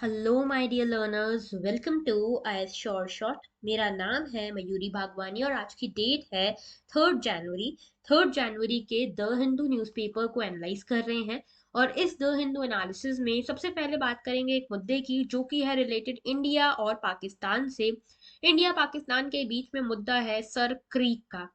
Hello my dear learners, welcome to IAS short shot. मेरा नाम है मयूरी भागवानी और आज की डेट है 3 जनवरी। 3 जनवरी के द हिंदू न्यूज़पेपर को एनालाइज कर रहे हैं। और इस द हिंदू एनालिसिस में सबसे पहले बात करेंगे एक मुद्दे की जो कि है रिलेटेड इंडिया और पाकिस्तान से। इंडिया पाकिस्तान के बीच में मुद्दा है सर क्रीक का।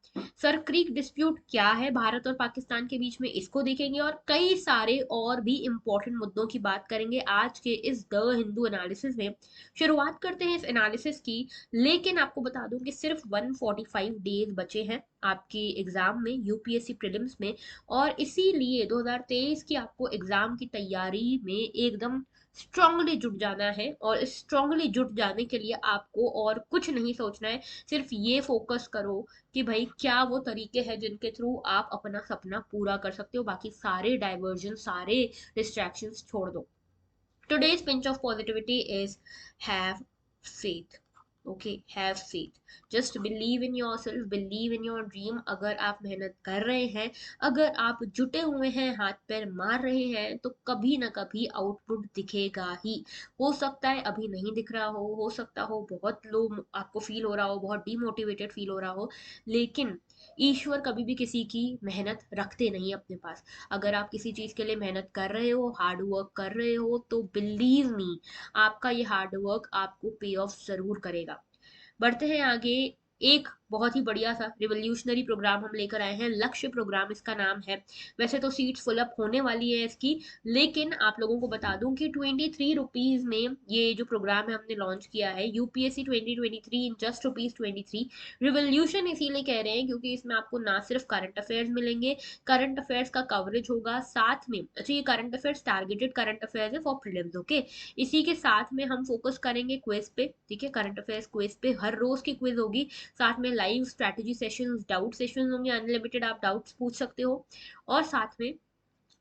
सर क्रीक डिस्प्यूट क्या है भारत और पाकिस्तान के बीच में, इसको देखेंगे और कई सारे और भी इंपॉर्टेंट मुद्दों की बात करेंगे आज के इस द हिंदू एनालिसिस में। शुरुआत करते हैं इस एनालिसिस की, लेकिन आपको बता दूं कि सिर्फ 145 डेज बचे हैं आपकी एग्जाम में, यूपीएससी प्रीलिम्स में। और इसीलिए 2023 की आपको एग्जाम की तैयारी में एकदम स्ट्रांगली जुट जाना है। और इस स्ट्रांगली जुट जाने के लिए आपको और कुछ नहीं सोचना है, सिर्फ ये फोकस करो कि भाई क्या वो तरीके हैं जिनके थ्रू आप अपना सपना पूरा कर सकते हो। बाकी सारे डाइवर्जन, सारे डिस्ट्रैक्शंस छोड़ दो। Today's pinch of positivity is have faith. Okay, have faith. Just believe in your self, believe in your dream. अगर आप मेहनत कर रहे हैं, अगर आप जुटे हुए हैं, हाथ पैर मार रहे हैं, तो कभी ना कभी आउटपुट दिखेगा ही। हो सकता है अभी नहीं दिख रहा हो सकता हो बहुत लो आपको फील हो रहा हो, बहुत डीमोटिवेटेड फील हो रहा हो, लेकिन ईश्वर कभी भी किसी की मेहनत रखते नहीं अपने पास। अगर आप किसी चीज के लिए मेहनत कर रहे हो, हार्ड वर्क कर रहे हो, तो बिलीव मी, आपका ये हार्ड वर्क आपको पे ऑफ जरूर करेगा। बढ़ते हैं आगे। एक बहुत ही बढ़िया सा रिवोल्यूशनरी प्रोग्राम हम लेकर आए हैं, लक्ष्य प्रोग्राम इसका नाम है। वैसे तो सीट फुल अप होने वाली है इसकी, लेकिन आप लोगों को बता दूं कि 23 रुपीज में ये जो प्रोग्राम है हमने लॉन्च किया है, UPSC 2023 in just rupees 23। Revolution इसीलिए कह रहे हैं क्योंकि इसमें आपको ना सिर्फ करंट अफेयर्स मिलेंगे, करंट अफेयर्स का कवरेज होगा साथ में। अच्छा, ये current affairs targeted current affairs है फॉर प्रीलिम्स, ओके। इसी के साथ में हम फोकस करेंगे क्विज पे, ठीक है। करंट अफेयर्स क्विज पे हर रोज की क्विज होगी, साथ में live strategy sessions, doubt sessions होंगे, अनलिमिटेड आप डाउट्स पूछ सकते हो। और साथ में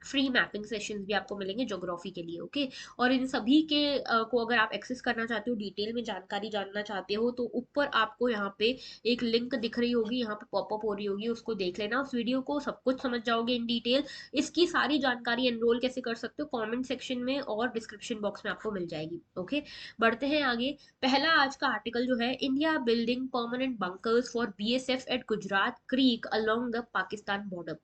फ्री मैपिंग सेशंस भी आपको मिलेंगे ज्योग्राफी के लिए, ओके। और इन सभी के को अगर आप एक्सेस करना चाहते हो, डिटेल में जानकारी जानना चाहते हो, तो ऊपर आपको यहाँ पे एक लिंक दिख रही होगी, यहाँ पे पॉपअप हो रही होगी, उसको देख लेना, उस वीडियो को, सब कुछ समझ जाओगे इन डिटेल। इसकी सारी जानकारी एनरोल कैसे कर सकते हो कमेंट सेक्शन में और डिस्क्रिप्शन बॉक्स में आपको मिल जाएगी, ओके। बढ़ते हैं आगे। पहला आज का आर्टिकल जो है, India building permanent bunkers for BSF at Gujarat creek along the Pakistan border.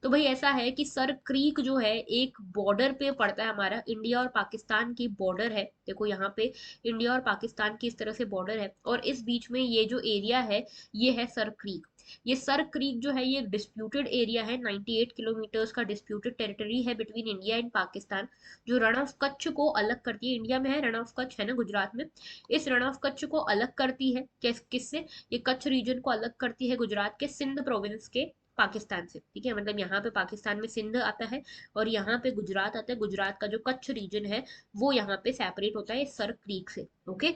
तो भाई ऐसा है कि सर क्रीक जो है एक बॉर्डर पे पड़ता है, हमारा इंडिया और पाकिस्तान की बॉर्डर है। देखो यहाँ पे इंडिया और पाकिस्तान की इस तरह से बॉर्डर है, और इस बीच में ये जो एरिया है ये है सर क्रीक। ये सर क्रीक जो है ये डिस्प्यूटेड एरिया है, 98 किलोमीटर्स का डिस्प्यूटेड टेरिटरी है बिटवीन इंडिया एंड पाकिस्तान, जो रण ऑफ कच्छ को अलग करती है। इंडिया में है रण ऑफ कच्छ, है ना, गुजरात में। इस रण ऑफ कच्छ को अलग करती है किससे? ये कच्छ रीजन को अलग करती है गुजरात के सिंध प्रोविंस के पाकिस्तान से, ठीक है। मतलब यहाँ पे पाकिस्तान में सिंध आता है और यहाँ पे गुजरात आता है। गुजरात का जो कच्छ रीजन है वो यहाँ पे सेपरेट होता है सर क्रीक से, ओके।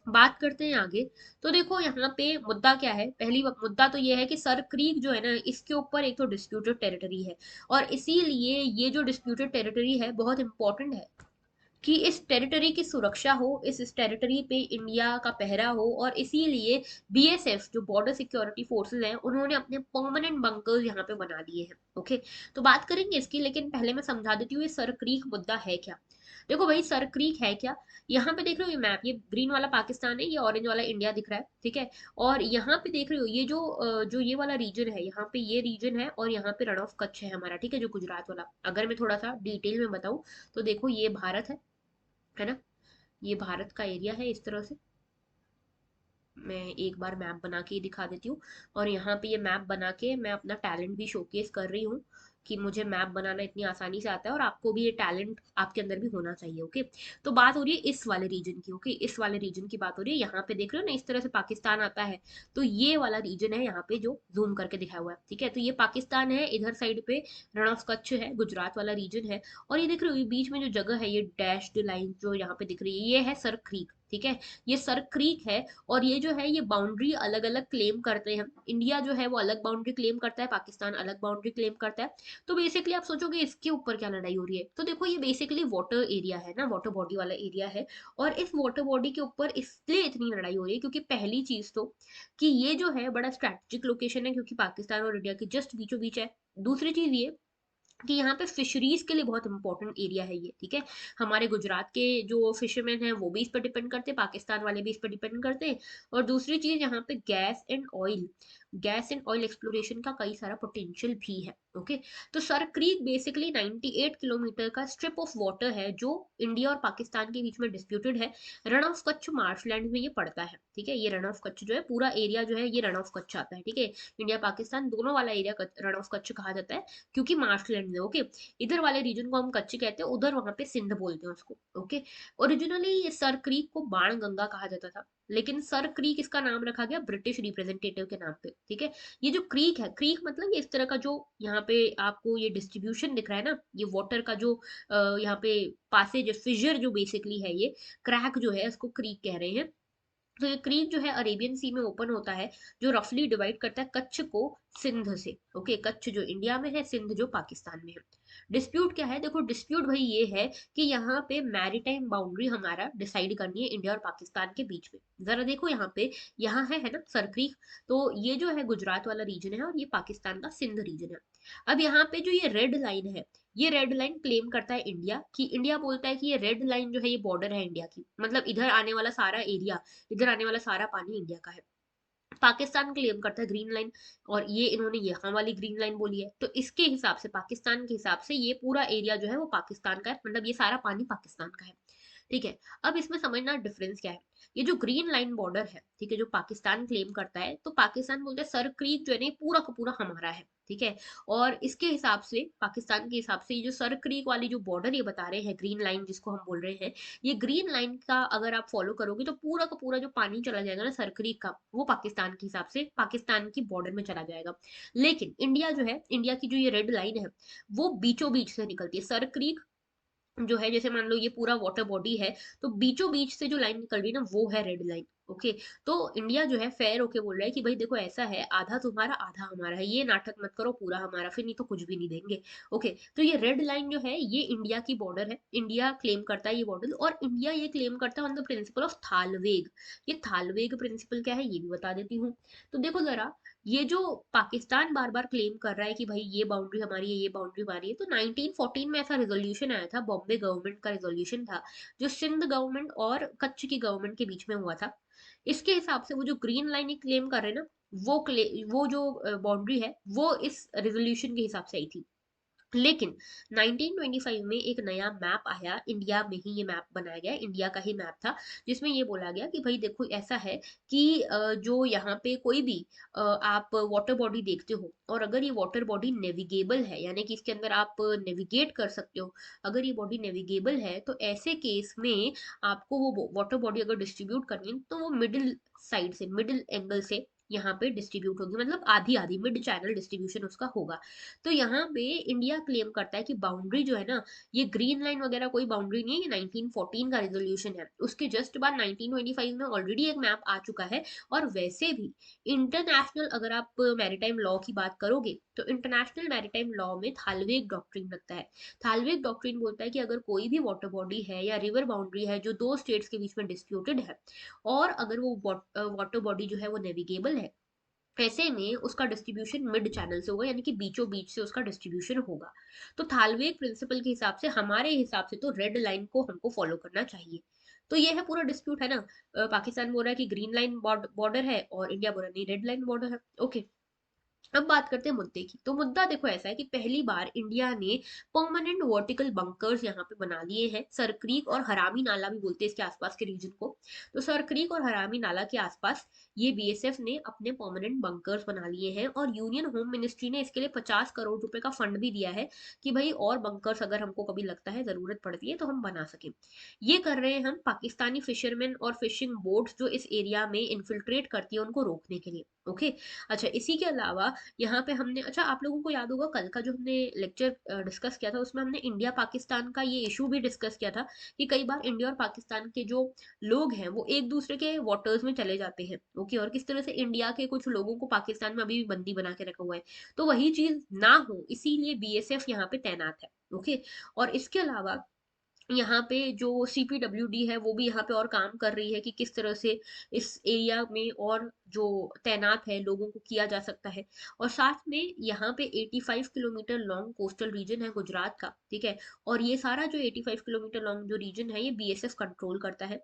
बात करते हैं आगे। तो देखो यहाँ पे मुद्दा क्या है, पहली मुद्दा तो ये है कि सर क्रीक जो है ना, इसके ऊपर एक तो डिस्प्यूटेड टेरिटरी है, और इसीलिए ये जो डिस्प्यूटेड टेरिटरी है बहुत इंपॉर्टेंट है कि इस टेरिटरी की सुरक्षा हो, इस टेरिटरी पे इंडिया का पहरा हो। और इसीलिए बीएसएफ जो बॉर्डर सिक्योरिटी फोर्सेस हैं, उन्होंने अपने परमानेंट बंकर्स यहाँ पे बना दिए हैं, ओके। तो बात करेंगे इसकी, लेकिन पहले मैं समझा देती हूँ ये सर क्रीक मुद्दा है क्या। देखो भाई, सर क्रीक है क्या। यहाँ पे देख रहे हो ये मैप, ये ग्रीन वाला पाकिस्तान है, ये ऑरेंज वाला इंडिया दिख रहा है, ठीक है। और यहाँ पे देख रहे हो ये जो जो ये वाला रीजन है, यहाँ पे ये रीजन है, और यहाँ पे रण ऑफ कच्छ है हमारा, ठीक है, जो गुजरात वाला। अगर मैं थोड़ा सा डिटेल में बताऊँ, तो देखो ये भारत है ना, ये भारत का एरिया है इस तरह से। मैं एक बार मैप बना के ही दिखा देती हूँ। और यहाँ पे ये मैप बना के मैं अपना टैलेंट भी शोकेस कर रही हूँ कि मुझे मैप बनाना इतनी आसानी से आता है, और आपको भी ये टैलेंट आपके अंदर भी होना चाहिए, ओके। तो बात हो रही है इस वाले रीजन की, ओके, इस वाले रीजन की बात हो रही है। यहाँ पे देख रहे हो ना, इस तरह से पाकिस्तान आता है, तो ये वाला रीजन है यहाँ पे जो जूम करके दिखाया हुआ है, ठीक है। तो ये पाकिस्तान है, इधर साइड पे रण ऑफ कच्छ है, गुजरात वाला रीजन है। और ये देख रहे हो ये बीच में जो जगह है, ये डैश्ड लाइन जो यहाँ पे दिख रही है, ये है सर क्रीक, ठीक है। ये सर क्रीक है। और ये जो है ये बाउंड्री अलग अलग क्लेम करते हैं, इंडिया जो है वो अलग बाउंड्री क्लेम करता है, पाकिस्तान अलग बाउंड्री क्लेम करता है। तो बेसिकली आप सोचोगे इसके ऊपर क्या लड़ाई हो रही है, तो देखो ये बेसिकली वाटर एरिया है ना, वाटर बॉडी वाला एरिया है। और इस वाटर बॉडी के ऊपर इसलिए इतनी लड़ाई हो रही है क्योंकि पहली चीज तो कि ये जो है बड़ा स्ट्रेटेजिक लोकेशन है, क्योंकि पाकिस्तान और इंडिया के जस्ट बीचों बीच है। दूसरी चीज ये कि यहाँ पे फिशरीज के लिए बहुत इंपॉर्टेंट एरिया है ये, ठीक है। हमारे गुजरात के जो फिशरमैन हैं वो भी इस पर डिपेंड करते हैं, पाकिस्तान वाले भी इस पर डिपेंड करते हैं। और दूसरी चीज, यहाँ पे गैस एंड ऑयल एक्सप्लोरेशन का कई सारा पोटेंशियल भी है। ओके, तो सर क्रीक बेसिकली 98 किलोमीटर का स्ट्रिप ऑफ वाटर है जो इंडिया और पाकिस्तान के बीच में डिस्प्यूटेड है। रन ऑफ कच्छ मार्शलैंड में ये पड़ता है, ठीक है। ये रन ऑफ कच्छ जो है, पूरा एरिया जो है ये रन ऑफ कच्छ आता है, ठीक है। इंडिया पाकिस्तान दोनों वाला एरिया रन ऑफ कच्छ कहा जाता है, क्योंकि मार्शलैंड में, ओके। इधर वाले रीजन को हम कच्छ कहते हैं, उधर वहां पे सिंध बोलते हैं उसको, ओके। ओरिजिनली ये सर क्रीक को बाण गंगा कहा जाता था, लेकिन सर क्रीक इसका नाम रखा गया ब्रिटिश रिप्रेजेंटेटिव के नाम पे, ठीक है। ये जो क्रीक है, क्रीक मतलब ये इस तरह का जो यहाँ पे आपको ये डिस्ट्रीब्यूशन दिख रहा है ना, ये वाटर का जो यहाँ पे पासेज फिजर जो बेसिकली है, ये क्रैक जो है इसको क्रीक कह रहे हैं। तो ये क्रीक जो है अरेबियन सी में ओपन होता है, जो रफली डिवाइड करता है कच्छ को सिंध से, ओके। कच्छ जो इंडिया में है, सिंध जो पाकिस्तान में है। डिस्प्यूट क्या है, देखो डिस्प्यूट भाई ये है कि यहाँ पे मैरीटाइम बाउंड्री हमारा डिसाइड करनी है इंडिया और पाकिस्तान के बीच में। जरा देखो यहाँ पे, यहाँ है ना सर क्रीक, तो ये जो है गुजरात वाला रीजन है और ये पाकिस्तान का सिंध रीजन है। अब यहाँ पे जो ये रेड लाइन है, ये रेड लाइन क्लेम करता है इंडिया, कि इंडिया बोलता है कि ये रेड लाइन जो है ये बॉर्डर है इंडिया की, मतलब इधर आने वाला सारा एरिया, इधर आने वाला सारा पानी इंडिया का है। पाकिस्तान क्लेम करता है ग्रीन लाइन, और ये इन्होंने यहाँ वाली ग्रीन लाइन बोली है, तो इसके हिसाब से, पाकिस्तान के हिसाब से ये पूरा एरिया जो है वो पाकिस्तान का है, मतलब ये सारा पानी पाकिस्तान का है, ठीक है। अब इसमें समझना डिफरेंस क्या है। ये जो ग्रीन लाइन बॉर्डर है, ठीक है, जो पाकिस्तान क्लेम करता है, तो पाकिस्तान बोलता है सर क्रीक जो है ना ये पूरा का पूरा हमारा है, ठीक है। और इसके हिसाब से, पाकिस्तान के हिसाब से, ये जो सर क्रीक वाली जो बॉर्डर ये बता रहे हैं, ग्रीन लाइन जिसको हम बोल रहे हैं, ये ग्रीन लाइन का अगर आप फॉलो करोगे तो पूरा का पूरा जो पानी चला जाएगा ना सर क्रीक का, वो पाकिस्तान के हिसाब से पाकिस्तान की बॉर्डर में चला जाएगा। लेकिन इंडिया जो है, इंडिया की जो ये रेड लाइन है, वो बीचों बीच से निकलती है। सर क्रीक जो है, जैसे मान लो ये पूरा वाटर बॉडी है, तो बीचों बीच से जो लाइन निकल रही है ना, वो है रेड लाइन, ओके। तो इंडिया जो है फेयर होके बोल रहा है कि भाई देखो ऐसा है, आधा तुम्हारा आधा हमारा है, ये नाटक मत करो, पूरा हमारा, फिर नहीं तो कुछ भी नहीं देंगे, ओके। तो ये रेड लाइन जो है ये इंडिया की बॉर्डर है, इंडिया क्लेम करता है ये बॉर्डर, और इंडिया ये क्लेम करता है ऑन द प्रिंसिपल ऑफ थालवेग। ये थालवेग प्रिंसिपल क्या है ये भी बता देती हूँ। तो देखो जरा, ये जो पाकिस्तान बार बार क्लेम कर रहा है कि भाई ये बाउंड्री हमारी है, ये बाउंड्री हमारी है, तो 1914 में ऐसा रेजोल्यूशन आया था, बॉम्बे गवर्नमेंट का रेजोल्यूशन था, जो सिंध गवर्नमेंट और कच्छ की गवर्नमेंट के बीच में हुआ था। इसके हिसाब से वो जो ग्रीन लाइन क्लेम कर रहे हैं ना, वो जो बाउंड्री है वो इस रेजोल्यूशन के हिसाब से आई थी। लेकिन 1925 में एक नया मैप आया, इंडिया में ही ये मैप बनाया गया, इंडिया का ही मैप था, जिसमें ये बोला गया कि भाई देखो ऐसा है कि जो यहाँ पे कोई भी आप वाटर बॉडी देखते हो, और अगर ये वाटर बॉडी नेविगेबल है, यानी कि इसके अंदर आप नेविगेट कर सकते हो, अगर ये बॉडी नेविगेबल है, तो ऐसे केस में आपको वो वाटर बॉडी अगर डिस्ट्रीब्यूट करनी है, तो वो मिडिल साइड से, मिडिल एंगल से यहाँ पे डिस्ट्रीब्यूट होगी, मतलब आधी आधी मिड चैनल डिस्ट्रीब्यूशन उसका होगा। तो यहाँ पे इंडिया क्लेम करता है कि बाउंड्री जो है ना, ये ग्रीन लाइन वगैरह कोई बाउंड्री नहीं है, ये 1914 का रेजोल्यूशन है। उसके जस्ट बाद 1925 में ऑलरेडी एक मैप आ चुका है। और वैसे भी इंटरनेशनल, अगर आप मैरीटाइम लॉ की बात करोगे, तो इंटरनेशनल मैरीटाइम लॉ में थालवेग डॉक्ट्रिन लगता है। थालवेग डॉक्ट्रिन बोलता है कि अगर कोई भी वाटर बॉडी है या रिवर बाउंड्री है जो दो स्टेट्स के बीच में डिस्प्यूटेड है, और अगर वो वाटर बॉडी जो है वो नेविगेबल है, ऐसे में उसका डिस्ट्रीब्यूशन मिड चैनल से होगा, यानी कि बीचों बीच से उसका डिस्ट्रीब्यूशन होगा। तो थालवेग प्रिंसिपल के हिसाब से, हमारे हिसाब से तो रेड लाइन को हमको फॉलो करना चाहिए। तो ये है पूरा डिस्प्यूट, है ना। पाकिस्तान बोल रहा है कि ग्रीन लाइन बॉर्डर है, और इंडिया बोल रहा है नहीं, रेड लाइन बॉर्डर है, ओके। अब बात करते हैं मुद्दे की। तो मुद्दा देखो ऐसा है कि पहली बार इंडिया ने परमानेंट वर्टिकल बंकर्स यहाँ पे बना लिए हैं, सरक्रीक और हरामी नाला भी बोलते हैं इसके आसपास के रीजन को। तो सरक्रीक और हरामी नाला के आसपास ये बीएसएफ ने अपने परमानेंट बंकर्स बना लिए हैं, और यूनियन होम मिनिस्ट्री ने इसके लिए 50 करोड़ रुपए का फंड भी दिया है, कि भाई और बंकर्स अगर हमको कभी लगता है, जरूरत पड़ती है, तो हम बना सके। ये कर रहे हैं हम पाकिस्तानी फिशरमैन और फिशिंग बोट्स जो इस एरिया में इन्फिल्ट्रेट करती है उनको रोकने के लिए, ओके। अच्छा, इसी के अलावा यहाँ पे हमने, अच्छा आप लोगों को याद होगा कल का जो हमने लेक्चर डिस्कस किया था, उसमें हमने इंडिया पाकिस्तान का ये इशू भी डिस्कस किया था, कि कई बार इंडिया और पाकिस्तान के जो लोग हैं वो एक दूसरे के वाटर्स में चले जाते हैं, ओके। और किस तरह से इंडिया के कुछ लोगों को पाकिस्तान में अभी भी बंदी बना के रखा हुआ है। तो वही चीज ना हो, इसीलिए बीएसएफ यहाँ पे तैनात है, ओके। और इसके अलावा यहाँ पे जो सीपीडब्ल्यूडी है वो भी यहाँ पे और काम कर रही है, कि किस तरह से इस एरिया में और जो तैनात है लोगों को किया जा सकता है। और साथ में यहाँ पे 85 किलोमीटर लॉन्ग कोस्टल रीजन है गुजरात का, ठीक है। और ये सारा जो 85 किलोमीटर लॉन्ग जो रीजन है ये बीएसएफ कंट्रोल करता है।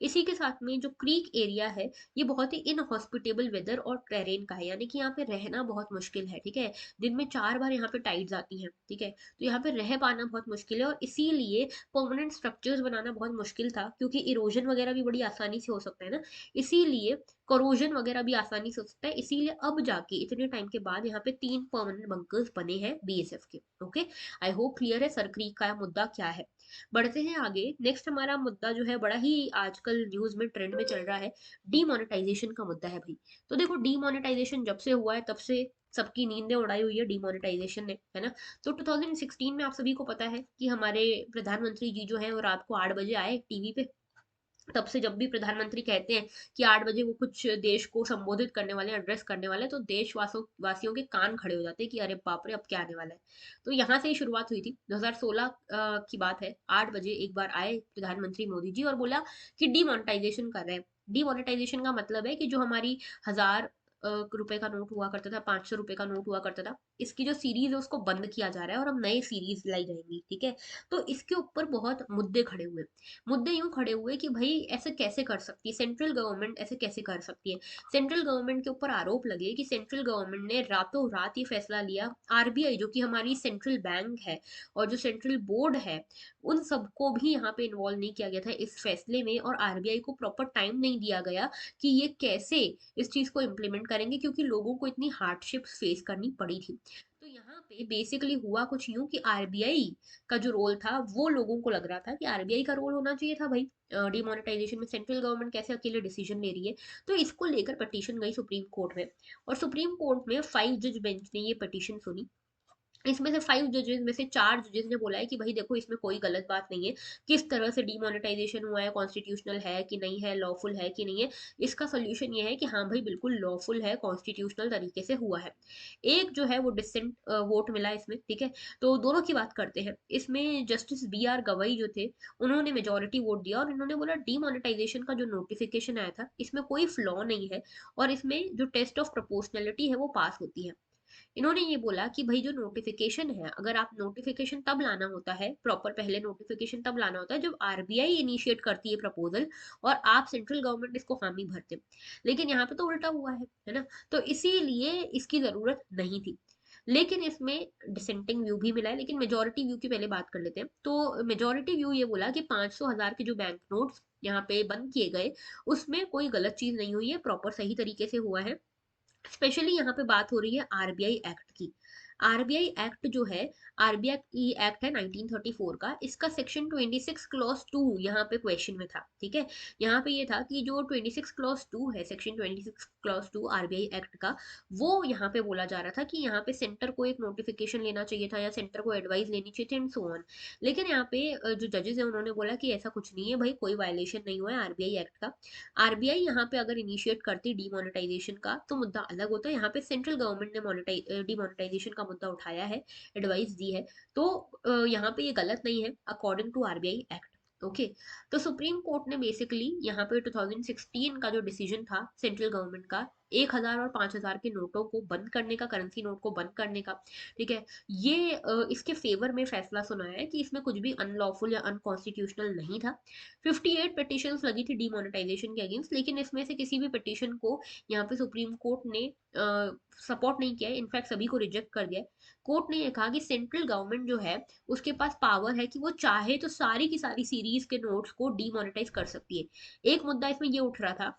इसी के साथ में जो क्रीक एरिया है ये बहुत ही इनहॉस्पिटेबल वेदर और टेरेन का है, यानी कि यहाँ पे रहना बहुत मुश्किल है, ठीक है। दिन में 4 बार यहाँ पे टाइड्स आती हैं, ठीक है। तो यहाँ पे रह पाना बहुत मुश्किल है और इसीलिए परमानेंट स्ट्रक्चर्स बनाना बहुत मुश्किल था, क्योंकि इरोजन वगैरह भी बड़ी आसानी से हो सकता है ना, इसीलिए करोजन वगैरह भी आसानी से हो सकता है। इसीलिए अब जाके इतने टाइम के बाद यहाँ पे 3 परमानेंट बंकर्स बने हैं बीएसएफ के। ओके, आई होप क्लियर है सर क्रीक का मुद्दा क्या है। बढ़ते हैं आगे। नेक्स्ट हमारा मुद्दा जो है बड़ा ही आजकल न्यूज में ट्रेंड में चल रहा है, डीमोनेटाइजेशन का मुद्दा है भाई। तो देखो, डीमोनेटाइजेशन जब से हुआ है तब से सबकी नींदें उड़ाई हुई है डीमोनेटाइजेशन ने, है ना। तो 2016 में आप सभी को पता है कि हमारे प्रधानमंत्री जी जो है वो रात को 8 बजे आए टीवी पे। तब से जब भी प्रधानमंत्री कहते हैं कि 8 बजे वो कुछ देश को संबोधित करने वाले, एड्रेस करने वाले, तो देशवासियों वासियों के कान खड़े हो जाते हैं कि अरे बाप रे अब क्या आने वाला है। तो यहाँ से ही शुरुआत हुई थी, 2016 की बात है। 8 बजे एक बार आए प्रधानमंत्री मोदी जी और बोला कि डीमोनेटाइजेशन कर रहे हैं। डीमोनेटाइजेशन का मतलब है कि जो हमारी 1000 रुपए का नोट हुआ करता था, 500 रुपए का नोट हुआ करता था, इसकी जो सीरीज है उसको बंद किया जा रहा है और अब नई सीरीज लाई जाएंगी, ठीक है। तो इसके ऊपर बहुत मुद्दे खड़े हुए। मुद्दे यूं खड़े हुए कि भाई ऐसे कैसे कर सकती है सेंट्रल गवर्नमेंट, ऐसे कैसे कर सकती है। सेंट्रल गवर्नमेंट के ऊपर आरोप लगे कि सेंट्रल गवर्नमेंट ने रातों रात ये फैसला लिया। आरबीआई जो कि हमारी सेंट्रल बैंक है और जो सेंट्रल बोर्ड है, उन सबको भी यहाँ पे इन्वॉल्व नहीं किया गया था इस फैसले में, और आरबीआई को प्रॉपर टाइम नहीं दिया गया कि ये कैसे इस चीज को इम्प्लीमेंट करेंगे, क्योंकि लोगों को इतनी हार्डशिप फेस करनी पड़ी थी। तो यहाँ पे बेसिकली हुआ कुछ यूं कि आरबीआई का जो रोल था वो लोगों को लग रहा था कि आरबीआई का रोल होना चाहिए था भाई डिमोनेटाइजेशन में। सेंट्रल गवर्नमेंट कैसे अकेले डिसीजन ले रही है। तो इसको लेकर पिटीशन गई सुप्रीम कोर्ट में, और सुप्रीम कोर्ट में 5 जज बेंच ने ये पिटीशन सुनी। इसमें से 5 जजेस में से 4 जजेस ने बोला है कि भाई देखो, इसमें कोई गलत बात नहीं है, किस तरह से डिमोनेटाइजेशन हुआ है, कॉन्स्टिट्यूशनल है कि नहीं है, लॉफुल है कि नहीं है। इसका सोल्यूशन ये है कि हाँ भाई बिल्कुल लॉफुल है, कॉन्स्टिट्यूशनल तरीके से हुआ है। एक जो है वो डिसेंट वोट मिला इसमें, ठीक है। तो दोनों की बात करते हैं। इसमें जस्टिस बी आर गवई जो थे, उन्होंने मेजोरिटी वोट दिया और इन्होंने बोला डिमोनेटाइजेशन का जो नोटिफिकेशन आया था इसमें कोई फ्लॉ नहीं है, और इसमें जो टेस्ट ऑफ प्रोपोर्शनैलिटी है वो पास होती है। इन्होंने ये बोला कि भाई जो नोटिफिकेशन है, अगर आप नोटिफिकेशन तब लाना होता है प्रॉपर, पहले नोटिफिकेशन तब लाना होता है जब आरबीआई इनिशिएट करती है प्रपोजल और आप सेंट्रल गवर्नमेंट इसको हामी भरते। लेकिन यहाँ पे तो उल्टा हुआ है ना। तो इसीलिए इसकी जरूरत नहीं थी। लेकिन इसमें डिसेंटिंग व्यू भी मिला है, लेकिन मेजोरिटी व्यू की पहले बात कर लेते हैं। तो मेजोरिटी व्यू ये बोला कि 500,000 के जो बैंक नोट्स यहाँ पे बंद किए गए, उसमें कोई गलत चीज नहीं हुई है, प्रॉपर सही तरीके से हुआ है। स्पेशली यहाँ पे बात हो रही है आरबीआई एक्ट की। आरबीआई एक्ट जो है, आरबीआई एक्ट है 1934 का, इसका सेक्शन 26 क्लॉज 2 यहाँ पे क्वेश्चन में था, ठीक है। यहाँ पे ये था कि जो 26 क्लॉज 2 है, सेक्शन 26 क्लॉज 2 आरबीआई एक्ट का, वो यहाँ पे बोला जा रहा था कि यहाँ पे सेंटर को एक नोटिफिकेशन लेना चाहिए था या सेंटर को एडवाइस लेनी चाहिए थी एंड सो ऑन। लेकिन यहाँ पे जो जजेस है उन्होंने बोला कि ऐसा कुछ नहीं है भाई, कोई वायलेशन नहीं हुआ है आरबीआई एक्ट का। आरबीआई यहाँ पे अगर इनिशिएट करती डीमोनेटाइजेशन का तो मुद्दा अलग होता है। यहाँ पे सेंट्रल गवर्नमेंट ने डीमोनेटाइजेशन का मुद्दा उठाया है, एडवाइस दी है। तो यहाँ पे ये गलत नहीं है according to RBI act. Okay, तो सुप्रीम कोर्ट ने बेसिकली यहाँ पे 2016 का जो डिसीजन था सेंट्रल गवर्नमेंट का, 1,000 और 5,000 के नोटों को बंद करने का, करेंसी नोट को बंद करने का, ठीक है, ये इसके फेवर में फैसला सुनाया है कि इसमें कुछ भी अनलॉफुल या अनकॉन्स्टिट्यूशनल नहीं था। 58 पिटिशंस लगी थी डिमोनेटाइजेशन के अगेंस्ट, लेकिन इसमें से किसी भी पिटिशन को यहाँ पे सुप्रीम कोर्ट ने सपोर्ट नहीं किया है, इनफैक्ट सभी को रिजेक्ट कर दिया है। कोर्ट ने ये कहा कि सेंट्रल गवर्नमेंट जो है उसके पास पावर है कि वो चाहे तो सारी की सारी सीरीज के नोट्स को डीमोनेटाइज कर सकती है। एक मुद्दा इसमें ये उठ रहा था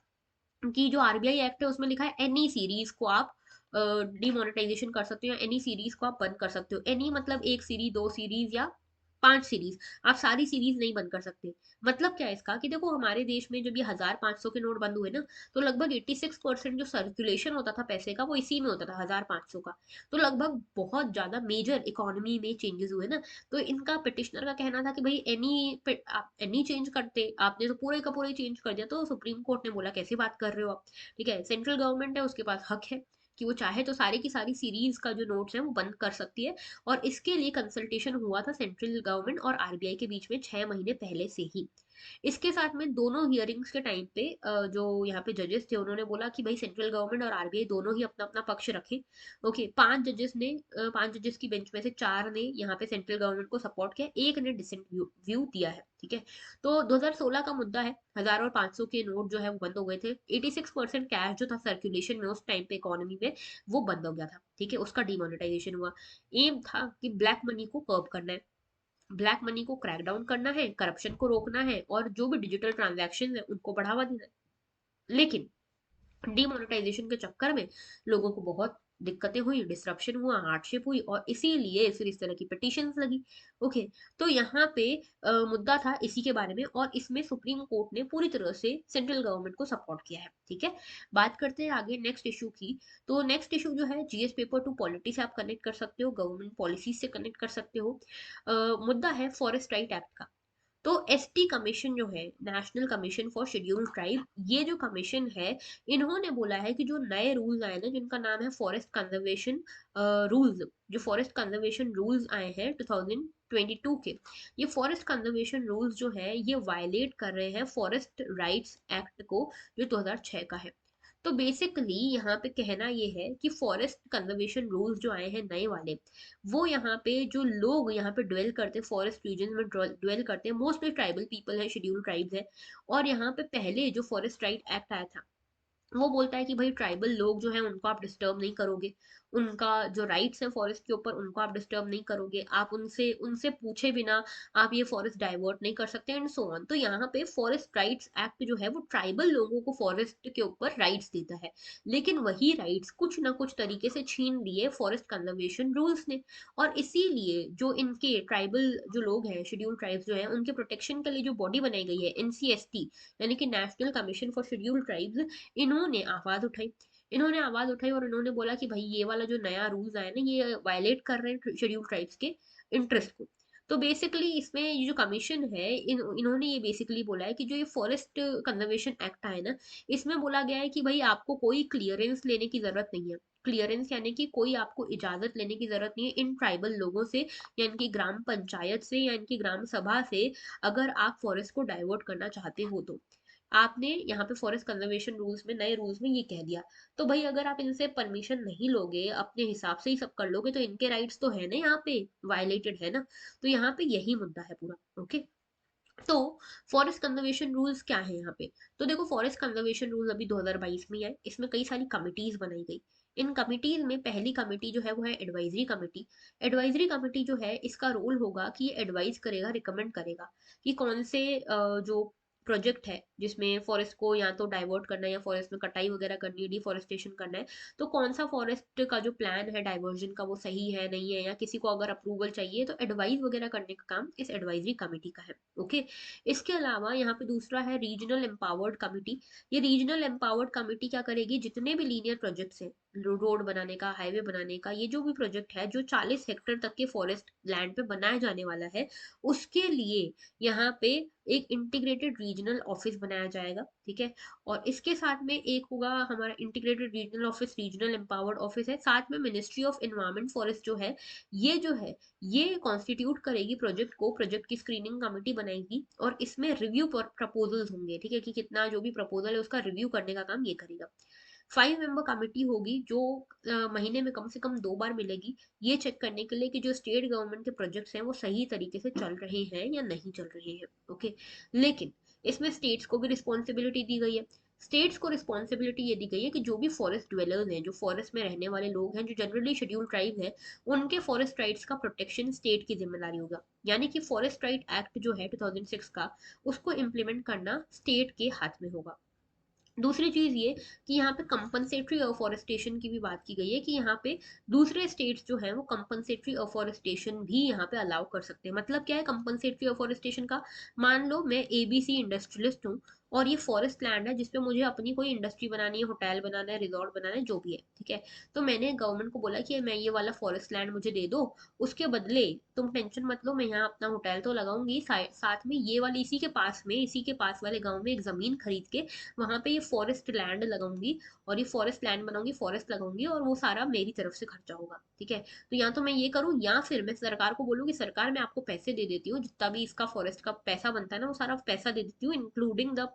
कि जो आरबीआई एक्ट है उसमें लिखा है एनी सीरीज को आप डिमोनेटाइजेशन कर सकते हो, एनी सीरीज को आप बंद कर सकते हो। एनी मतलब एक सीरीज, 2 सीरीज या 5 सीरीज, आप सारी सीरीज नहीं बंद कर सकते। मतलब क्या है इसका कि देखो, हमारे देश में जब ये 1,500 के नोट बंद हुए ना, तो लगभग 86% जो सर्कुलेशन होता था पैसे का वो इसी में होता था, 1,500 का। तो लगभग बहुत ज्यादा मेजर इकोनॉमी में चेंजेस हुए ना। तो इनका पिटिशनर का कहना था कि भाई आप एनी चेंज करते, आपने तो पूरे का पूरे चेंज कर दिया। तो सुप्रीम कोर्ट ने बोला कैसी बात कर रहे हो आप, ठीक है। सेंट्रल गवर्नमेंट है, उसके पास हक है कि वो चाहे तो सारी की सारी सीरीज का जो नोट्स है वो बंद कर सकती है। और इसके लिए कंसल्टेशन हुआ था सेंट्रल गवर्नमेंट और आरबीआई के बीच में 6 महीने पहले से ही। इसके साथ में दोनों हियरिंग्स के टाइम पे जो यहाँ पे जजेस थे उन्होंने बोला कि भाई सेंट्रल गवर्नमेंट और आरबीआई दोनों ही अपना अपना पक्ष रखें। ओके, 5 जजेस की बेंच में से 4 ने यहाँ पे सेंट्रल गवर्नमेंट को सपोर्ट किया, एक ने डिसेंट व्यू दिया है। ठीक है, तो 2016 का मुद्दा है, 1000 और 500 के नोट जो है वो बंद हो गए थे। 86% कैश जो था सर्कुलेशन में उस टाइम पे इकोनॉमी में, वो बंद हो गया था। ठीक है, उसका डिमोनेटाइजेशन हुआ। एम था कि ब्लैक मनी को कर्ब करना है, ब्लैक मनी को क्रैक डाउन करना है, करप्शन को रोकना है और जो भी डिजिटल ट्रांजैक्शन है उनको बढ़ावा देना है। लेकिन डिमोनेटाइजेशन के चक्कर में लोगों को बहुत दिक्कतें हुई, डिसरप्शन हुआ, हार्डशिप हुई और इसीलिए फिर इस तरह की पिटीशंस लगी। ओके, तो यहाँ पे मुद्दा था इसी के बारे में और इसमें सुप्रीम कोर्ट ने पूरी तरह से सेंट्रल गवर्नमेंट को सपोर्ट किया है। ठीक है, बात करते हैं आगे नेक्स्ट इशू की। तो नेक्स्ट इशू जो है, जीएस पेपर टू पॉलिटी से आप कनेक्ट कर सकते हो, गवर्नमेंट पॉलिसी से कनेक्ट कर सकते हो। मुद्दा है फॉरेस्ट राइट एक्ट का। तो एसटी कमीशन जो है, national commission for scheduled tribe, ये जो कमीशन है, इन्होंने बोला है कि जो नए रूल्स आए ना, जिनका नाम है फॉरेस्ट कंजर्वेशन रूल्स, जो फॉरेस्ट कंजर्वेशन रूल्स आए हैं 2022 के, ये फॉरेस्ट कंजर्वेशन रूल्स जो है ये वायलेट कर रहे हैं फॉरेस्ट राइट्स एक्ट को, जो 2006 का है। तो बेसिकली यहाँ पे कहना ये है कि फॉरेस्ट कंजर्वेशन रूल्स जो आए हैं नए वाले, वो यहाँ पे जो लोग यहाँ पे ड्वेल करते हैं, फॉरेस्ट रीजन में ड्वेल करते हैं, मोस्टली ट्राइबल पीपल है, शेड्यूल ट्राइब्स है। और यहाँ पे पहले जो फॉरेस्ट राइट एक्ट आया था, वो बोलता है कि भाई ट्राइबल लोग जो हैं उनको आप डिस्टर्ब नहीं करोगे, उनका जो राइट्स है फॉरेस्ट के ऊपर उनको आप डिस्टर्ब नहीं करोगे, आप उनसे उनसे पूछे बिना आप ये फॉरेस्ट डाइवर्ट नहीं कर सकते एंड सो ऑन। तो यहाँ पे फॉरेस्ट राइट्स एक्ट जो है वो ट्राइबल लोगों को फॉरेस्ट के ऊपर राइट्स देता है, लेकिन वही राइट्स कुछ ना कुछ तरीके से छीन लिए फॉरेस्ट कंजर्वेशन रूल्स ने। और इसीलिए जो इनके ट्राइबल जो लोग हैं, शेड्यूल ट्राइब्स जो हैं, उनके प्रोटेक्शन के लिए जो बॉडी बनाई गई है एनसीएसटी, यानी कि national commission for schedule tribes, इन्होंने आवाज उठाई और इन्होंने बोला कि भाई ये वाला जो नया रूल्स आया ना, ये वायलेट कर रहे हैं शेड्यूल ट्राइब्स के इंटरेस्ट को। तो बेसिकली इसमें ये जो कमीशन है, इन्होंने ये बेसिकली बोला है कि जो ये फॉरेस्ट कंजर्वेशन एक्ट है ना, इसमें बोला गया है कि भाई आपको कोई क्लियरेंस लेने की जरूरत नहीं है। क्लियरेंस यानी कि कोई आपको इजाजत लेने की जरूरत नहीं है इन ट्राइबल लोगों से, या इनकी ग्राम पंचायत से, या इनकी ग्राम सभा से, अगर आप फॉरेस्ट को डाइवर्ट करना चाहते हो तो। आपने यहाँ पे फॉरेस्ट कंजर्वेशन रूल्स में, नए रूल्स में ये कह दिया। तो भाई अगर आप इनसे परमिशन नहीं लोगे, अपने हिसाब से ही सब कर लोगे, तो इनके राइट्स तो है ना यहाँ पे, वायलेटेड है ना। तो यहाँ पे यही मुद्दा है पूरा। ओके, तो फॉरेस्ट कंजर्वेशन रूल्स क्या है यहाँ पे। तो देखो, फॉरेस्ट कंजर्वेशन रूल अभी 2022 में आए, इसमें कई सारी कमिटीज बनाई गई। इन कमिटीज में पहली कमिटी जो है वो है एडवाइजरी कमिटी। एडवाइजरी कमिटी जो है, इसका रोल होगा कि ये एडवाइस करेगा, रिकमेंड करेगा कि कौन से जो प्रोजेक्ट है जिसमें फॉरेस्ट को या तो डाइवर्ट करना है या फॉरेस्ट में कटाई वगैरह करनी है, डिफॉरेस्टेशन करना है, तो कौन सा फॉरेस्ट का जो प्लान है डाइवर्जन का वो सही है नहीं है, या किसी को अगर अप्रूवल चाहिए तो एडवाइस वगैरह करने का काम इस एडवाइजरी कमेटी का है। ओके, इसके अलावा यहाँ पे दूसरा है रीजनल एम्पावर्ड कमिटी। ये रीजनल एम्पावर्ड कमिटी क्या करेगी, जितने भी लीनियर प्रोजेक्ट्स हैं, रोड बनाने का, हाईवे बनाने का, ये जो भी प्रोजेक्ट है जो 40 हेक्टेयर तक के फॉरेस्ट लैंड पे बनाया जाने वाला है, उसके लिए यहाँ पे एक इंटीग्रेटेड रीजनल ऑफिस बनाया जाएगा। ठीक है, और इसके साथ में एक होगा हमारा integrated regional office, regional empowered office है, साथ में मिनिस्ट्री ऑफ एनवायरमेंट फॉरेस्ट जो है, ये जो है ये कॉन्स्टिट्यूट करेगी प्रोजेक्ट को, प्रोजेक्ट की स्क्रीनिंग कमेटी बनाएगी और इसमें रिव्यू प्रपोजल्स होंगे। ठीक है, कि कितना जो भी प्रपोजल है उसका रिव्यू करने का काम ये करेगा। 5 मेंबर कमेटी होगी जो महीने में कम से कम 2 बार मिलेगी, ये चेक करने के लिए कि जो स्टेट गवर्नमेंट के प्रोजेक्ट्स हैं वो सही तरीके से चल रहे हैं या नहीं चल रहे हैं। ओके, लेकिन इसमें स्टेट्स को भी रिस्पॉन्सिबिलिटी दी गई है। स्टेट्स को रिस्पॉन्सिबिलिटी ये दी गई है कि जो भी फॉरेस्ट ड्वेलर्स हैं, जो फॉरेस्ट में रहने वाले लोग हैं, जो जनरली शेड्यूल ट्राइब हैं, उनके फॉरेस्ट राइट्स का प्रोटेक्शन स्टेट की जिम्मेदारी होगा। यानी कि फॉरेस्ट राइट एक्ट जो है 2006 का, उसको इम्प्लीमेंट करना स्टेट के हाथ में होगा। दूसरी चीज ये कि यहाँ पे कंपनसेटरी अफॉरेस्टेशन की भी बात की गई है, कि यहाँ पे दूसरे स्टेट्स जो हैं वो कंपनसेटरी अफॉरेस्टेशन भी यहाँ पे अलाउ कर सकते हैं। मतलब क्या है कंपनसेटरी अफॉरेस्टेशन का, मान लो मैं एबीसी इंडस्ट्रियलिस्ट हूँ और ये फॉरेस्ट लैंड है जिसपे मुझे अपनी कोई इंडस्ट्री बनानी है, होटल बनाना है, रिजॉर्ट बनाना है, जो भी है, ठीक है। तो मैंने गवर्नमेंट को बोला कि मैं ये वाला फॉरेस्ट लैंड मुझे दे दो, उसके बदले तुम टेंशन मत लो, मैं यहाँ अपना होटल तो लगाऊंगी, साथ में ये वाली इसी के पास में, इसी के पास वाले गांव में एक जमीन खरीद के वहां पे ये फॉरेस्ट लैंड लगाऊंगी, और ये फॉरेस्ट लैंड बनाऊंगी, फॉरेस्ट लगाऊंगी, और वो सारा मेरी तरफ से खर्चा होगा, ठीक है। तो या तो मैं ये करूँ, या फिर मैं सरकार को बोलूँ कि सरकार मैं आपको पैसे दे देती हूँ, जितना भी इसका फॉरेस्ट का पैसा बनता है ना वो सारा पैसा दे देती हूँ, including the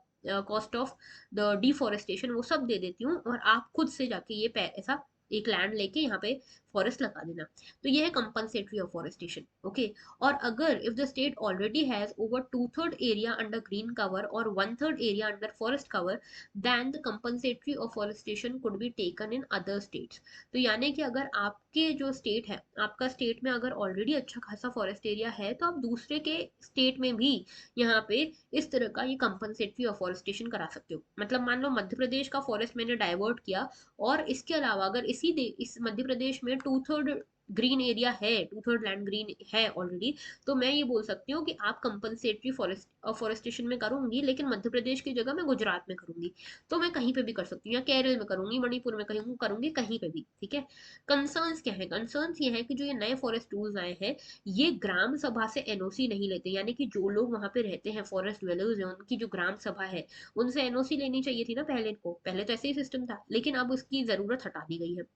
cost of the deforestation, वो सब दे देती हूँ, और आप खुद से जाके ये पैसा एक लैंड लेके यहाँ पे फॉरेस्ट लगा देना। तो ये है कंपनसेटरी अफॉरेस्टेशन, ओके। और अगर if the state already has over 2/3 area under green cover और 1/3 area under forest cover, then the compensatory afforestation could be taken in other states. तो यानी कि अगर आपके जो स्टेट है, आपका स्टेट में अगर ऑलरेडी अच्छा खासा फॉरेस्ट एरिया है, तो आप दूसरे के स्टेट में भी यहाँ पे इस तरह का ये कंपनसेटरी अफॉरेस्टेशन करा सकते हो। मतलब मान लो मध्य प्रदेश का फॉरेस्ट मैंने डाइवर्ट किया, और इसके अलावा अगर इस मध्य प्रदेश में 2/3 ग्रीन एरिया है, 2/3 लैंड ग्रीन है ऑलरेडी, तो मैं ये बोल सकती हूँ कि आप कंपनसेटरी फॉरेस्टेशन में करूंगी, लेकिन मध्य प्रदेश की जगह मैं गुजरात में करूंगी। तो मैं कहीं पे भी कर सकती हूँ, या केरल में करूंगी, मणिपुर में कहीं करूंगी, कहीं पे भी, ठीक है। कंसर्न्स क्या है? कंसर्न्स ये है कि जो ये नए फॉरेस्ट रूल्स आए हैं, ये ग्राम सभा से एनओसी नहीं लेते, यानी कि जो लोग वहां पे रहते हैं, फॉरेस्ट ड्वेलर्स हैं, उनकी जो ग्राम सभा है, उनसे एनओसी लेनी चाहिए थी ना पहले इनको, पहले तो ऐसे ही सिस्टम था, लेकिन अब उसकी जरूरत हटा दी गई है।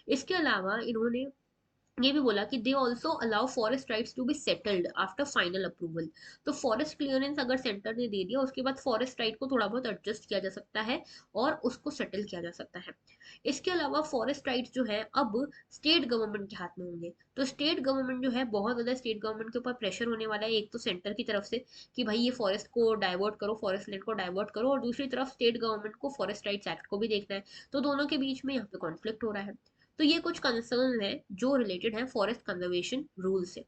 इसके अलावा इन्होंने ये भी बोला कि they also allow forest rights to be settled after final approval. तो फॉरेस्ट क्लियरेंस अगर सेंटर ने दे दिया, उसके बाद फॉरेस्ट राइट को थोड़ा बहुत एडजस्ट किया जा सकता है, और उसको सेटल किया जा सकता है। इसके अलावा फॉरेस्ट राइट्स जो है अब स्टेट गवर्नमेंट के हाथ में होंगे। तो स्टेट गवर्नमेंट जो है, बहुत ज्यादा स्टेट गवर्नमेंट के ऊपर प्रेशर होने वाला है, एक तो सेंटर की तरफ से कि भाई ये फॉरेस्ट को डाइवर्ट करो, फॉरेस्ट लैंड को डाइवर्ट करो, और दूसरी तरफ स्टेट गवर्नमेंट को फॉरेस्ट राइट्स एक्ट को भी देखना है। तो दोनों के बीच में यहाँ पे कॉन्फ्लिक्ट हो रहा है। तो ये कुछ कंसर्न है जो रिलेटेड है फॉरेस्ट कंजर्वेशन रूल से।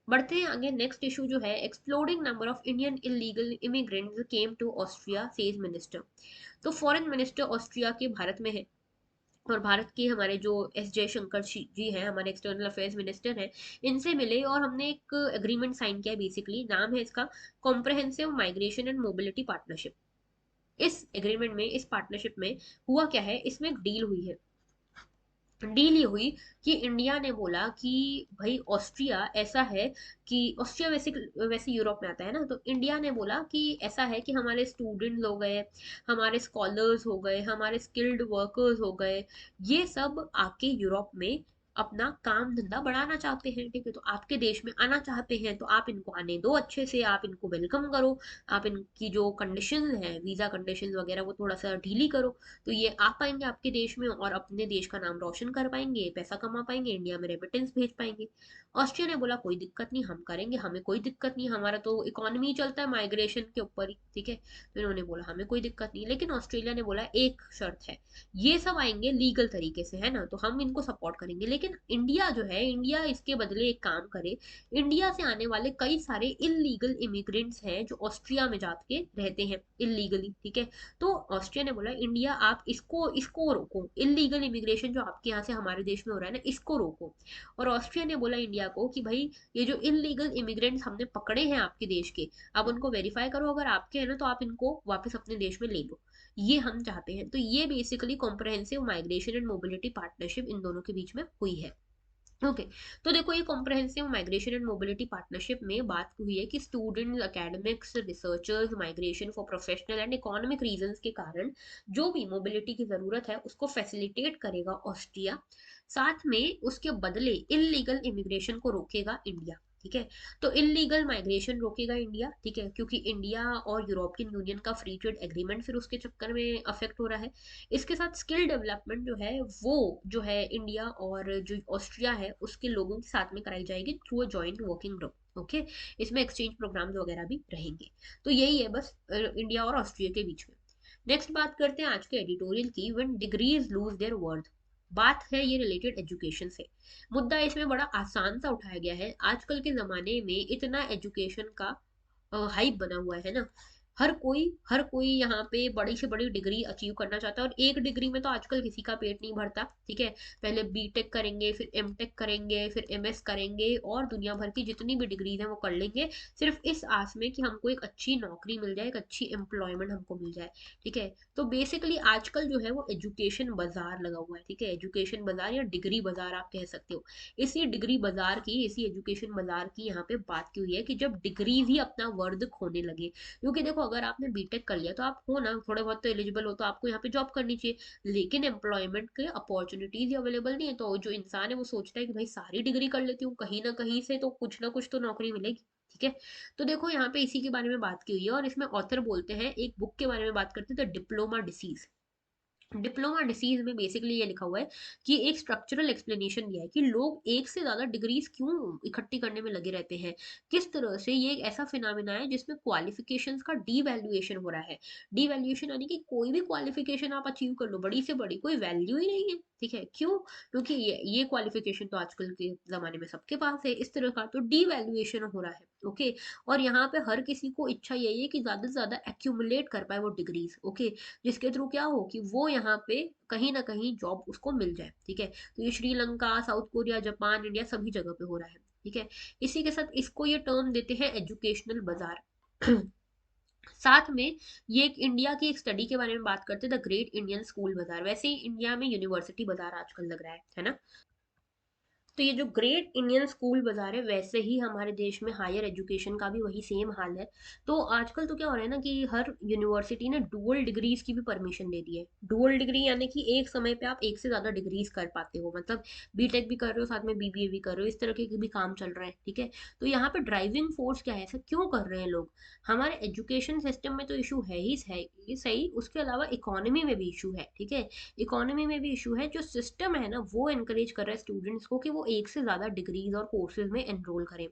बढ़ते हैं आगे। नेक्स्ट इशू जो है, exploding number of Indian illegal immigrants came to Austria says minister. तो फॉरेन मिनिस्टर ऑस्ट्रिया के भारत में है, और भारत के हमारे जो एस जयशंकर जी हैं, हमारे एक्सटर्नल अफेयर्स मिनिस्टर हैं, इनसे मिले, और हमने एक एग्रीमेंट साइन किया। बेसिकली नाम है इसका comprehensive migration and mobility partnership. इस एग्रीमेंट में, इस पार्टनरशिप में हुआ क्या है, इसमें एक डील हुई है। डील ये हुई कि इंडिया ने बोला कि भाई ऑस्ट्रिया ऐसा है कि ऑस्ट्रिया वैसे वैसे यूरोप में आता है ना, तो इंडिया ने बोला कि ऐसा है कि हमारे स्टूडेंट हो गए, हमारे स्कॉलर्स हो गए, हमारे स्किल्ड वर्कर्स हो गए, ये सब आके यूरोप में अपना काम धंधा बढ़ाना चाहते हैं, ठीक है। तो आपके देश में आना चाहते हैं, तो आप इनको आने दो अच्छे से, आप इनको वेलकम करो, आप इनकी जो कंडीशन है, वीजा कंडीशन वगैरह, वो थोड़ा सा ढीली करो। तो ये आ पाएंगे आपके देश में, और अपने देश का नाम रोशन कर पाएंगे, पैसा कमा पाएंगे, इंडिया में रेमिटेंस भेज पाएंगे। ऑस्ट्रिया ने बोला कोई दिक्कत नहीं, हम करेंगे, हमें कोई दिक्कत नहीं, हमारा तो इकोनॉमी चलता है माइग्रेशन के ऊपर ही, ठीक है। तो इन्होंने बोला हमें कोई दिक्कत नहीं, लेकिन ऑस्ट्रेलिया ने बोला एक शर्त है, ये सब आएंगे लीगल तरीके से, है ना, तो हम इनको सपोर्ट करेंगे, लेकिन इंडिया जो है, इंडिया इसके बदले एक काम करे। इंडिया से आने वाले कई सारे इलीगल इमिग्रेंट्स हैं जो ऑस्ट्रिया में जाके रहते हैं इलीगली, ठीक है। तो ऑस्ट्रिया ने बोला इंडिया आप इसको इसको रोको, इलीगल इमिग्रेशन जो आपके यहाँ से हमारे देश में हो रहा है ना, इसको रोको। और ऑस्ट्रिया ने बोला इंडिया को कि भाई ये जो इलीगल इमिग्रेंट्स हमने पकड़े हैं आपके देश के, आप उनको वेरीफाई करो, अगर आपके हैं ना तो आप इनको वापस अपने देश में ले लो, ये हम चाहते हैं। तो ये basically comprehensive migration and mobility partnership इन दोनों के बीच में हुई है, ओके। तो देखो ये comprehensive migration and mobility partnership में बात हुई है कि students, academics, researchers, migration for professional and economic reasons के कारण जो भी मोबिलिटी की जरूरत है उसको फैसिलिटेट करेगा ऑस्ट्रिया, साथ में उसके बदले इलीगल इमिग्रेशन को रोकेगा इंडिया, ठीक है। तो इलीगल माइग्रेशन रोकेगा इंडिया, ठीक है, क्योंकि इंडिया और यूरोपियन यूनियन का फ्री ट्रेड एग्रीमेंट फिर उसके चक्कर में अफेक्ट हो रहा है। इसके साथ स्किल डेवलपमेंट जो है, वो जो है इंडिया और जो ऑस्ट्रिया है उसके लोगों के साथ में कराई जाएगी through a joint working group, okay. इसमें एक्सचेंज प्रोग्राम्स वगैरह भी रहेंगे। तो यही है बस इंडिया और ऑस्ट्रिया के बीच में। नेक्स्ट बात करते हैं आज के एडिटोरियल की, when degrees lose their worth. बात है ये रिलेटेड एजुकेशन से। मुद्दा इसमें बड़ा आसान सा उठाया गया है। आजकल के जमाने में इतना एजुकेशन का हाइप बना हुआ है ना, हर कोई यहाँ पे बड़ी से बड़ी डिग्री अचीव करना चाहता है, और एक डिग्री में तो आजकल किसी का पेट नहीं भरता, ठीक है। पहले बीटेक करेंगे, फिर एमटेक करेंगे, फिर एमएस करेंगे, और दुनिया भर की जितनी भी डिग्रीज हैं वो कर लेंगे, सिर्फ इस आस में कि हमको एक अच्छी नौकरी मिल जाए, एक अच्छी एम्प्लॉयमेंट हमको मिल जाए, ठीक है। तो बेसिकली आजकल जो है वो एजुकेशन बाजार लगा हुआ है, ठीक है। एजुकेशन बाजार या डिग्री बाजार आप कह सकते हो। इसी डिग्री बाजार की, इसी एजुकेशन बाजार की यहाँ पे बात की हुई है कि जब डिग्रीज ही अपना वर्द खोने लगे, क्योंकि देखो अगर आपने बीटेक कर लिया तो आप हो ना, थोड़े बहुत तो एलिजिबल हो, तो आपको यहाँ पे जॉब करनी चाहिए, लेकिन एम्प्लॉयमेंट के अपॉर्चुनिटीज ही अवेलेबल नहीं है, तो जो इंसान है वो सोचता है कि भाई सारी डिग्री कर लेती हूँ, कहीं ना कहीं से तो कुछ ना कुछ तो नौकरी मिलेगी, ठीक है। तो देखो यहाँ पे इसी के बारे में बात की हुई है, और इसमें ऑथर बोलते हैं, एक बुक के बारे में बात करते हैं, the diploma disease. Diploma disease में बेसिकली ये लिखा हुआ है कि एक स्ट्रक्चरल एक्सप्लेनेशन दिया है कि लोग एक से ज्यादा डिग्रीज क्यों इकट्ठी करने में लगे रहते हैं, किस तरह से ये एक ऐसा फिनोमिना है जिसमें क्वालिफिकेशंस का डीवैल्यूएशन हो रहा है। डीवैल्यूएशन यानी कि कोई भी क्वालिफिकेशन आप अचीव कर लो, बड़ी से बड़ी कोई वैल्यू ही नहीं है, ठीक है। क्यों? क्योंकि ये क्वालिफिकेशन तो आजकल के जमाने में सबके पास है, इस तरह का तो डीवैल्यूएशन हो रहा है, ओके। और यहाँ पे हर किसी को इच्छा यही है कि ज्यादा से ज्यादा एक्यूमुलेट कर पाए वो डिग्रीज, ओके, जिसके थ्रू क्या हो कि वो यहाँ पे कहीं ना कहीं जॉब उसको मिल जाए, ठीक है। तो ये Sri Lanka, south Korea, Japan, India सभी जगह पे हो रहा है, ठीक है। इसी के साथ इसको ये टर्म देते हैं एजुकेशनल बाजार। साथ में ये एक इंडिया की एक स्टडी के बारे में बात करते हैं, द ग्रेट इंडियन स्कूल बाजार। वैसे ही इंडिया में यूनिवर्सिटी बाजार आजकल लग रहा है ना। तो ये जो ग्रेट इंडियन स्कूल बाजार है, वैसे ही हमारे देश में हायर एजुकेशन का भी वही सेम हाल है। तो आजकल तो क्या हो रहा है ना कि हर यूनिवर्सिटी ने डुअल डिग्रीज की भी परमिशन दे दी है। डुअल डिग्री यानी कि एक समय पे आप एक से ज्यादा डिग्रीज कर पाते हो, मतलब बीटेक भी कर रहे हो, साथ में बीबीए भी कर रहे हो, इस तरह के भी काम चल रहा है, ठीक है। तो यहाँ पे ड्राइविंग फोर्स क्या है, ऐसा क्यों कर रहे हैं लोग? हमारे एजुकेशन सिस्टम में तो इशू है ही है, ये सही, उसके अलावा इकोनॉमी में भी इशू है, ठीक है। इकोनॉमी में भी इशू है, जो सिस्टम है ना वो एनकरेज कर रहा है स्टूडेंट्स को कि वो एक से ज्यादा डिग्रीज और कोर्सेज में एनरोल करें।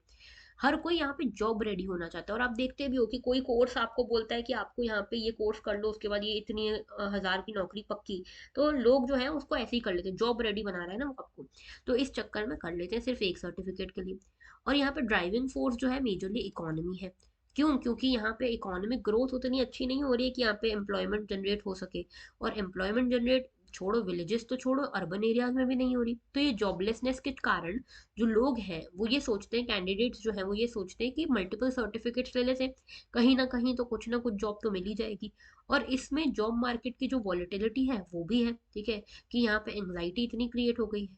हर कोई यहाँ पे जॉब रेडी होना चाहता है, और आप देखते भी हो कि कोई कोर्स आपको बोलता है कि आपको यहाँ पे ये कोर्स कर लो, उसके बाद ये इतनी हजार की नौकरी पक्की। तो लोग जो है उसको ऐसे ही कर लेते हैं, जॉब रेडी बना रहा है ना वो आपको, तो इस चक्कर में कर लेते हैं सिर्फ एक सर्टिफिकेट के लिए। और यहाँ पे ड्राइविंग फोर्स जो है मेजरली इकोनॉमी है। क्यों? क्योंकि यहाँ पे इकोनॉमिक ग्रोथ उतनी अच्छी नहीं हो रही है कि यहाँ पे एम्प्लॉयमेंट जनरेट हो सके, और एम्प्लॉयमेंट जनरेट छोड़ो, विलेजेस तो छोड़ो, अर्बन एरियाज में भी नहीं हो रही। तो ये जॉबलेसनेस के कारण जो लोग हैं वो ये सोचते हैं, कैंडिडेट्स जो है वो ये सोचते हैं कि मल्टीपल सर्टिफिकेट्स ले लेते हैं, कहीं ना कुछ जॉब तो मिल ही जाएगी। और इसमें जॉब मार्केट की जो वॉलेटिलिटी है वो भी है, ठीक है, कि यहाँ पे एंग्जाइटी इतनी क्रिएट हो गई है।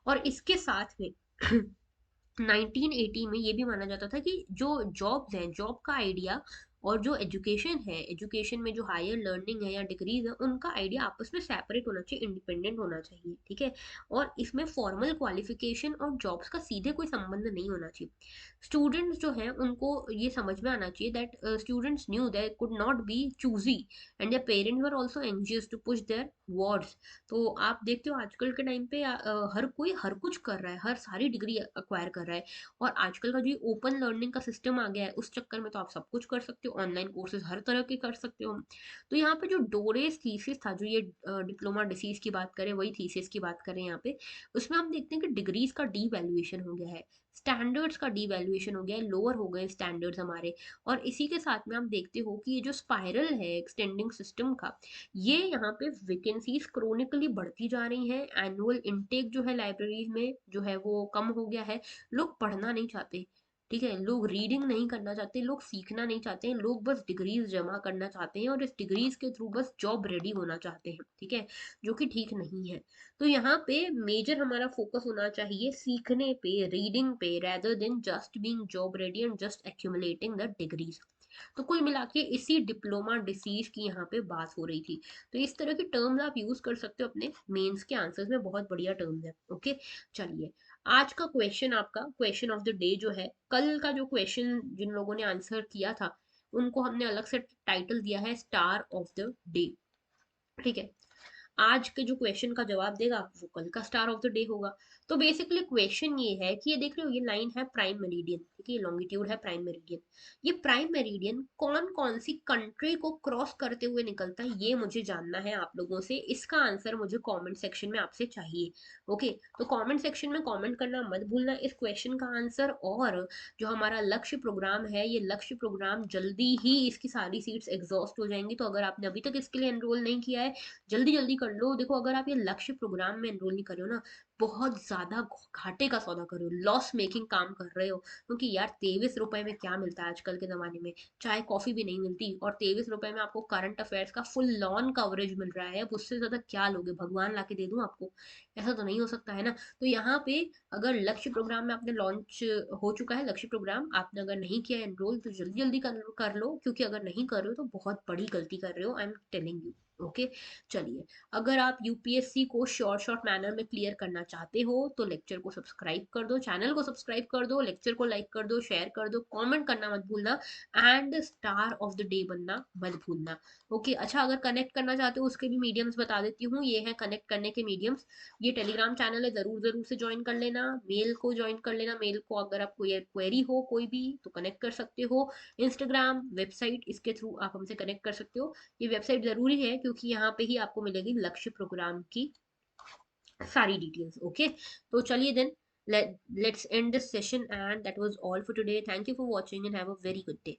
और इसके साथ में 1980 में ये भी माना जाता था कि जो जॉब्स हैं, जॉब का आइडिया और जो एजुकेशन है, एजुकेशन में जो हायर लर्निंग है या डिग्रीज है, उनका आइडिया आपस में सेपरेट होना चाहिए, इंडिपेंडेंट होना चाहिए, ठीक है। और इसमें फॉर्मल क्वालिफिकेशन और जॉब्स का सीधे कोई संबंध नहीं होना चाहिए। स्टूडेंट्स जो हैं उनको ये समझ में आना चाहिए that students knew they could not be choosy, and their parents were also anxious to push their words. तो आप देखते हो आजकल के टाइम पे हर कोई हर कुछ कर रहा है, हर सारी डिग्री अक्वायर कर रहा है। और आजकल का जो ओपन लर्निंग का सिस्टम आ गया है, उस चक्कर में तो आप सब कुछ कर सकते हो, ऑनलाइन कोर्सेज हर तरह के कर सकते हो। तो यहाँ पे जो डोरेस थीसिस था, जो ये डिप्लोमा डिसीज की बात करें, वही थीसिस की बात करें यहाँ पे, उसमें हम देखते हैं कि डिग्रीज का डी वैल्यूएशन हो गया है, स्टैंडर्ड्स का डीवैल्यूएशन हो गया है, लोअर हो गए स्टैंडर्ड्स हमारे। और इसी के साथ में आप देखते हो कि ये जो स्पाइरल है एक्सटेंडिंग सिस्टम का, ये यहाँ पे वैकेंसीज क्रोनिकली बढ़ती जा रही हैं, एनुअल इनटेक जो है लाइब्रेरीज में जो है वो कम हो गया है। लोग पढ़ना नहीं चाहते, ठीक है, लोग रीडिंग नहीं करना चाहते, लोग सीखना नहीं चाहते हैं, लोग बस डिग्रीज जमा करना चाहते हैं, और इस डिग्रीज के थ्रू बस जॉब रेडी होना चाहते हैं, ठीक है, जो कि ठीक नहीं है। तो यहाँ पे मेजर हमारा फोकस होना चाहिए सीखने पे, रीडिंग पे, rather then just being job ready and just accumulating the degrees. तो कुल मिला के इसी डिप्लोमा डिसीज की यहाँ पे बात हो रही थी। तो इस तरह की टर्म्स आप यूज कर सकते हो अपने मेंस के आंसर्स में, बहुत बढ़िया टर्म्स है, ओके। चलिए, आज का क्वेश्चन, आपका क्वेश्चन ऑफ द डे जो है, कल का जो क्वेश्चन जिन लोगों ने आंसर किया था उनको हमने अलग से टाइटल दिया है स्टार ऑफ द डे, ठीक है। आज के जो क्वेश्चन का जवाब देगा वो कल का स्टार ऑफ द डे होगा। तो बेसिकली क्वेश्चन ये है कि ये देख रहे हो, ये लाइन है प्राइम मेरिडियन, ठीक है, ये लॉन्गिट्यूड है प्राइम मेरिडियन। ये प्राइम मेरिडियन कौन कौन सी कंट्री को क्रॉस करते हुए निकलता है, ये मुझे जानना है आप लोगों से। इसका आंसर मुझे कमेंट सेक्शन में आपसे चाहिए। ओके, तो कमेंट सेक्शन में कमेंट करना मत भूलना इस क्वेश्चन का आंसर। और जो हमारा लक्ष्य प्रोग्राम है, ये लक्ष्य प्रोग्राम जल्दी ही इसकी सारी सीट्स एग्जॉस्ट हो जाएंगी। तो अगर आपने अभी तक इसके लिए एनरोल नहीं किया है, जल्दी जल्दी कर लो। देखो, अगर आप ये लक्ष्य प्रोग्राम में एनरोल नहीं कर रहे हो ना, बहुत ज्यादा घाटे का सौदा कर रहे हो, लॉस मेकिंग काम कर रहे हो। क्योंकि यार 23 रुपए में क्या मिलता है आजकल के जमाने में, चाय कॉफी भी नहीं मिलती, और 23 रुपए में आपको करंट अफेयर्स का फुल लॉन कवरेज मिल रहा है। अब उससे ज्यादा क्या लोगे, भगवान लाके दे दूं आपको? ऐसा तो नहीं हो सकता है ना। तो यहाँ पे अगर लक्ष्य प्रोग्राम में आपने लॉन्च हो चुका है, लक्ष्य प्रोग्राम आपने अगर नहीं किया एनरोल, तो जल्दी जल्दी कर लो, क्योंकि अगर नहीं कर रहे हो तो बहुत बड़ी गलती कर रहे हो, I am telling you. Okay, चलिए, अगर आप यूपीएससी को शॉर्ट मैनर में क्लियर करना चाहते हो तो लेक्चर को सब्सक्राइब कर दो, चैनल को सब्सक्राइब कर दो, लेक्चर को लाइक कर दो, शेयर कर दो, कमेंट करना मत भूलना, and star of the day बनना मत भूलना। ओके, अच्छा, अगर कनेक्ट करना चाहते हो उसके भी मीडियम्स बता देती हूँ। ये है कनेक्ट करने के मीडियम्स। ये टेलीग्राम चैनल है, जरूर जरूर से ज्वाइन कर लेना। मेल को ज्वाइन कर लेना, मेल को अगर आप कोई क्वेरी हो कोई भी तो कनेक्ट कर सकते हो। इंस्टाग्राम, वेबसाइट, इसके थ्रू आप हमसे कनेक्ट कर सकते हो। ये वेबसाइट जरूरी है क्योंकि यहाँ पे ही आपको मिलेगी लक्ष्य प्रोग्राम की सारी डिटेल्स। ओके, तो चलिए then, let's end this session, and that was all for today. Thank you for watching and have a very good day.